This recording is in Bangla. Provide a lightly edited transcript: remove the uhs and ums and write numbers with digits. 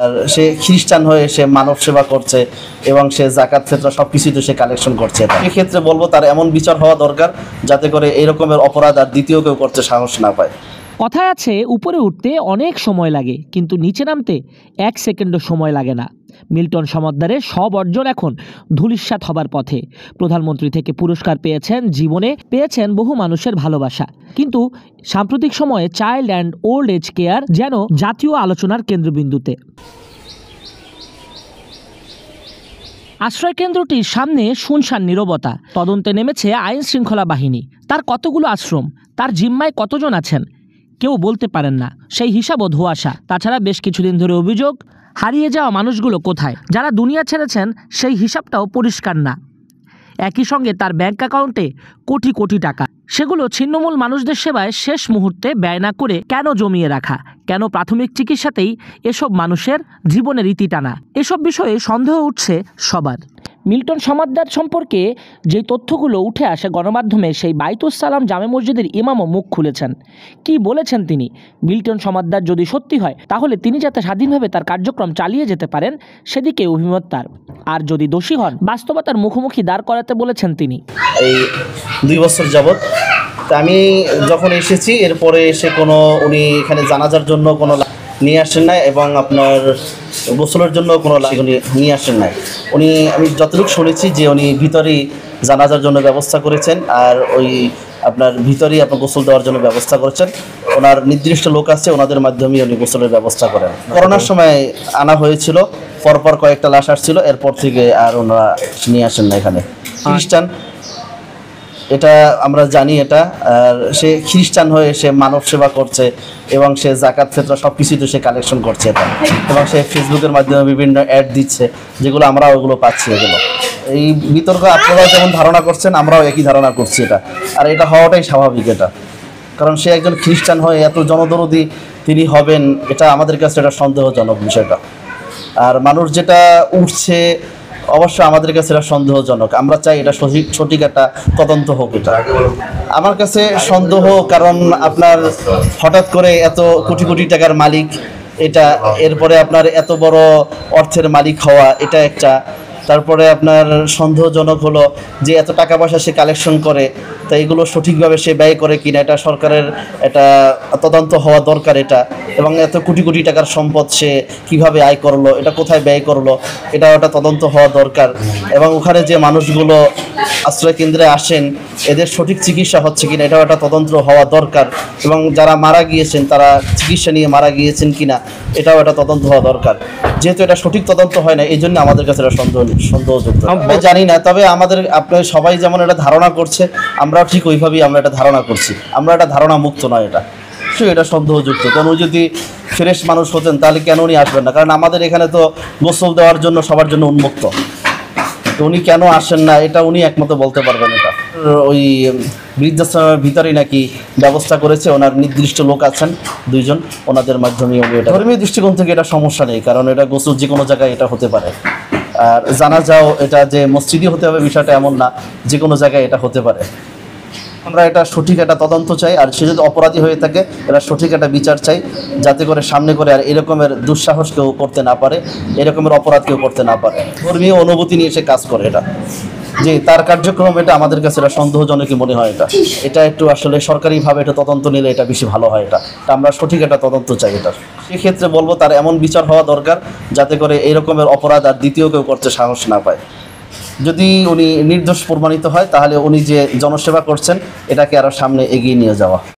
আর সে খ্রিস্টান হয়ে সে মানব সেবা করছে এবং সে যাকাত ফিতরা সবকিছুতে সে কালেকশন করছে। এক্ষেত্রে বলবো তার এমন বিচার হওয়া দরকার যাতে করে এই রকমের অপরাধ আর দ্বিতীয় কেউ করতে সাহস না পায়। কথায় আছে উপরে উঠতে অনেক সময় লাগে, কিন্তু নিচে নামতে 1 সেকেন্ডও সময় লাগে না। মিল্টন সমাদ্দারের সব অর্জন এখন ধূলিসাৎ হবার পথে। প্রধানমন্ত্রী থেকে পুরস্কার পেয়েছেন, জীবনে পেয়েছেন বহু মানুষের ভালোবাসা, কিন্তু সাম্প্রতিক সময়ে child and old age care যেন জাতীয় আলোচনার কেন্দ্রবিন্দুতে। আশ্রয় কেন্দ্রটির সামনে শুনশান নীরবতা। তদন্তে নেমেছে আইন শৃঙ্খলা বাহিনী। তার কতগুলো আশ্রম, তার জিম্মায় কতজন আছেন, কেউ বলতে পারেন না। সেই হিসাবও ধোঁয়াশা। তাছাড়া বেশ কিছুদিন ধরে অভিযোগ, হারিয়ে যাওয়া মানুষগুলো কোথায়। যারা দুনিয়া ছেড়েছেন সেই হিসাবটাও পরিষ্কার না। একই সঙ্গে তার ব্যাংক অ্যাকাউন্টে কোটি কোটি টাকা, সেগুলো ছিন্নমূল মানুষদের সেবায় শেষ মুহূর্তে ব্যয় না করে কেন জমিয়ে রাখা? কেন প্রাথমিক চিকিৎসাতেই এসব মানুষের জীবনের ইতি টানা? এসব বিষয়ে সন্দেহ উঠছে সবার। মিল্টন সমাদ্দার সম্পর্কে যে তথ্যগুলো উঠে আসে গণমাধ্যমে, সেই বাইতুস সালাম জামে মসজিদের ইমামও মুখ খুলেছেন। কি বলেছেন তিনি? মিল্টন সমাদ্দার যদি সত্যি হয়, তাহলে তিনি যাতে স্বাধীনভাবে তার কার্যক্রম চালিয়ে যেতে পারেন সেদিকে অভিমত তার। আর যদি দোষী হন, বাস্তবতার মুখোমুখি দাঁড় করাতে বলেছেন তিনি। এই 2 বছর যাবৎ আমি যখন এসেছি, এরপরে এসে কোনো উনি এখানে জানাজার জন্য কোনো নিয়ে আসেন নাই এবং আপনার গোসলের জন্য কোনো উনি নিয়ে আসেন নাই। উনি, আমি যতটুকু শুনেছি যে উনি ভিতরেই জানাজার জন্য ব্যবস্থা করেছেন, আর ওই আপনার ভিতরেই আপনার গোসল দেওয়ার জন্য ব্যবস্থা করেছেন। ওনার নির্দিষ্ট লোক আছে, ওনাদের মাধ্যমেই উনি গোসলের ব্যবস্থা করেন। করোনার সময় আনা হয়েছিল, পরপর কয়েকটা লাশ আসছিল, এরপর থেকে আর ওনারা নিয়ে আসেন না এখানে। খ্রিস্টান, এটা আমরা জানি এটা। আর সে খ্রিস্টান হয়ে সে মানব সেবা করছে এবং সে যাকাত ফিতরা সবকিছুতে সে কালেকশন করছে এটা, এবং সে ফেসবুকের মাধ্যমে বিভিন্ন অ্যাড দিচ্ছে, যেগুলো আমরা ওগুলো পাচ্ছি। এগুলো এই বিতর্ক আপনারাও যেমন ধারণা করছেন, আমরাও একই ধারণা করছি এটা। আর এটা হওয়াটাই স্বাভাবিক এটা, কারণ সে একজন খ্রিস্টান হয়ে এত জনদরদি তিনি হবেন, এটা আমাদের কাছে এটা সন্দেহজনক বিষয়টা। আর মানুষ যেটা উঠছে, অবশ্য আমাদের কাছে এটা সন্দেহজনক। আমরা চাই এটা সঠিক একটা তদন্ত হোক। এটা আমার কাছে সন্দেহ, কারণ আপনার হঠাৎ করে এত কোটি কোটি টাকার মালিক এটা, এরপরে আপনার এত বড় অর্থের মালিক হওয়া, এটা একটা। তারপরে আপনার সন্দেহজনক হলো যে এত টাকা পয়সা সে কালেকশন করে, তা এগুলো সঠিকভাবে সে ব্যয় করে কিনা, এটা সরকারের এটা তদন্ত হওয়া দরকার এটা। এবং এত কোটি কোটি টাকার সম্পদ সে কীভাবে আয় করলো, এটা কোথায় ব্যয় করলো, এটাও একটা তদন্ত হওয়া দরকার। এবং ওখানে যে মানুষগুলো আশ্রয় কেন্দ্রে আসেন, এদের সঠিক চিকিৎসা হচ্ছে কিনা, এটাও একটা তদন্ত হওয়া দরকার। এবং যারা মারা গিয়েছেন, তারা চিকিৎসা নিয়ে মারা গিয়েছেন কিনা, এটাও একটা তদন্ত হওয়া দরকার। যেহেতু এটা সঠিক তদন্ত হয় না, এই জন্য আমাদের কাছে এটা সন্দেহযুক্ত। আমি জানি না, তবে আমাদের আপনার সবাই যেমন এটা ধারণা করছে, আমরাও ঠিক ওইভাবেই আমরা এটা ধারণা করছি। আমরা এটা ধারণা মুক্ত নয়, এটা সন্দেহযুক্ত। কারণ উনি যদি ফ্রেশ মানুষ হতেন, তাহলে কেন উনি আসবেন না? কারণ আমাদের এখানে তো গোসল দেওয়ার জন্য সবার জন্য উন্মুক্ত, তো উনি কেন আসেন না এটা উনি একমত বলতে পারবেন। এটা ওই বৃদ্ধাশ্রমের ভিতরেই নাকি ব্যবস্থা করেছে, ওনার নির্দিষ্ট লোক আছেন 2 জন, ওনাদের মাধ্যমে এটা। ধর্মীয় দৃষ্টিকোণ থেকে এটা সমস্যা নেই, কারণ এটা গোসল যে কোনো জায়গায় এটা হতে পারে। আর জানাজাও এটা যে মসজিদই হতে হবে বিষয়টা এমন না, যে কোনো জায়গায় এটা হতে পারে। আমরা এটা সঠিক একটা তদন্ত চাই, আর সে যদি অপরাধী হয়ে থাকে, এটা সঠিক একটা বিচার চাই, যাতে করে সামনে করে আর এরকমের দুঃসাহস কেউ করতে না পারে, এরকমের অপরাধ কেউ করতে না পারে। ধর্মীয় অনুভূতি নিয়ে সে কাজ করে, এটা যে তার কার্যক্রম, এটা আমাদের কাছে এটা সন্দেহজনকই মনে হয়। এটা একটু আসলে সরকারিভাবে এটা তদন্ত নিলে এটা বেশি ভালো হয়। এটা আমরা সঠিক একটা তদন্ত চাই। এটা সেক্ষেত্রে বলবো তার এমন বিচার হওয়া দরকার যাতে করে এই রকমের অপরাধ আর দ্বিতীয় কেউ করতে সাহস না পায়। যদি উনি নির্দোষ প্রমাণিত হয়, তাহলে উনি যে জনসেবা করছেন, এটাকে আরও সামনে এগিয়ে নিয়ে যাওয়া।